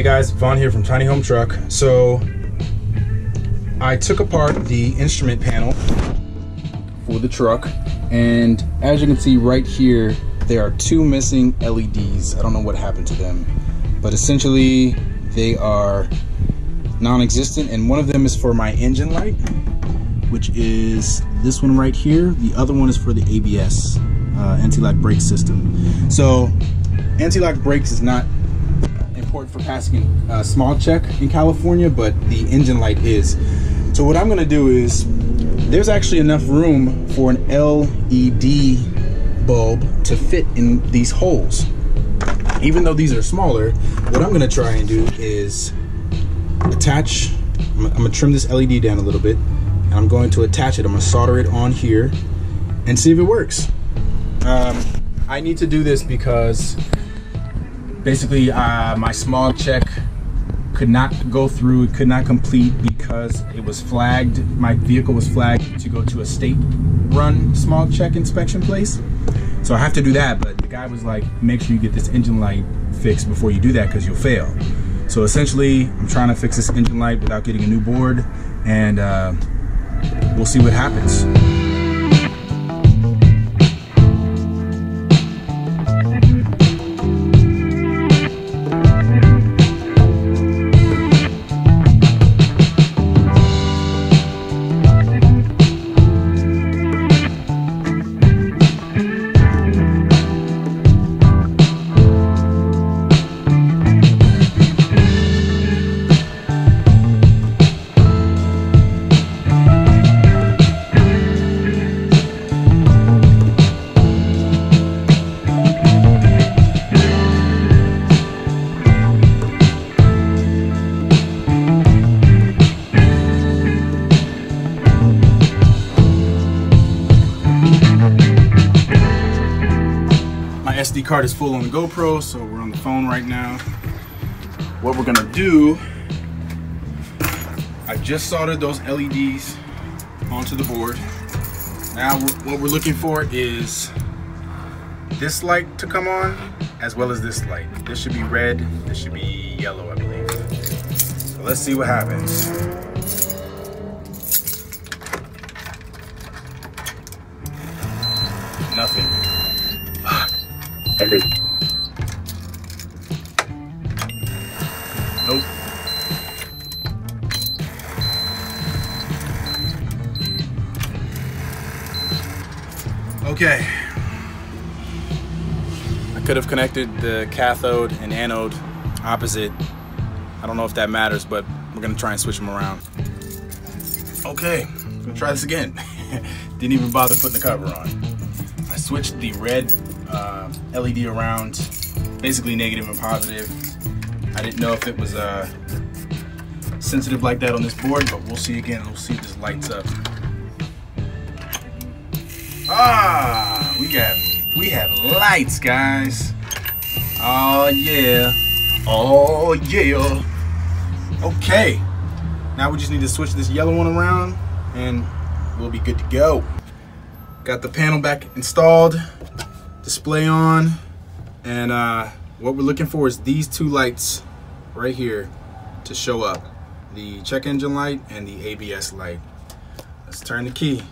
Hey guys, Vaughn here from Tiny Home Truck. So I took apart the instrument panel for the truck, and as you can see right here, there are two missing LEDs. I don't know what happened to them, but essentially they are non-existent, and one of them is for my engine light, which is this one right here. The other one is for the ABS, anti-lock brake system. So anti-lock brakes is not important for passing a smog check in California, but the engine light is. So what I'm gonna do is, there's actually enough room for an LED bulb to fit in these holes. Even though these are smaller, what I'm gonna try and do is attach, I'm gonna trim this LED down a little bit, and I'm going to attach it. I'm gonna solder it on here and see if it works. I need to do this because basically my smog check could not go through, it could not complete because it was flagged. My vehicle was flagged to go to a state run smog check inspection place. So I have to do that, but the guy was like, make sure you get this engine light fixed before you do that because you'll fail. So essentially, I'm trying to fix this engine light without getting a new board, and we'll see what happens. SD card is full on the GoPro, so we're on the phone right now. What we're gonna do, I just soldered those LEDs onto the board. Now what we're looking for is this light to come on, as well as this light. This should be red, this should be yellow, I believe. So let's see what happens. Nothing. Nope. Okay. I could have connected the cathode and anode opposite. I don't know if that matters, but we're gonna try and switch them around. Okay, I'm gonna try this again. Didn't even bother putting the cover on. I switched the red LED around, basically negative and positive. I didn't know if it was sensitive like that on this board, but we'll see again. We'll see if this lights up. Ah, we have lights, guys. Oh yeah, oh yeah. Okay, now we just need to switch this yellow one around, and we'll be good to go. Got the panel back installed, display on, and what we're looking for is these two lights right here to show up, the check engine light and the ABS light. Let's turn the key.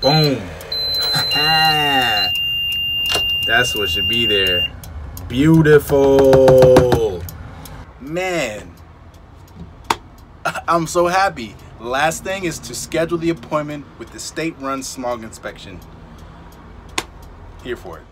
Boom. That's what should be there. Beautiful, man. I'm so happy. Last thing is to schedule the appointment with the state-run smog inspection. Here for it.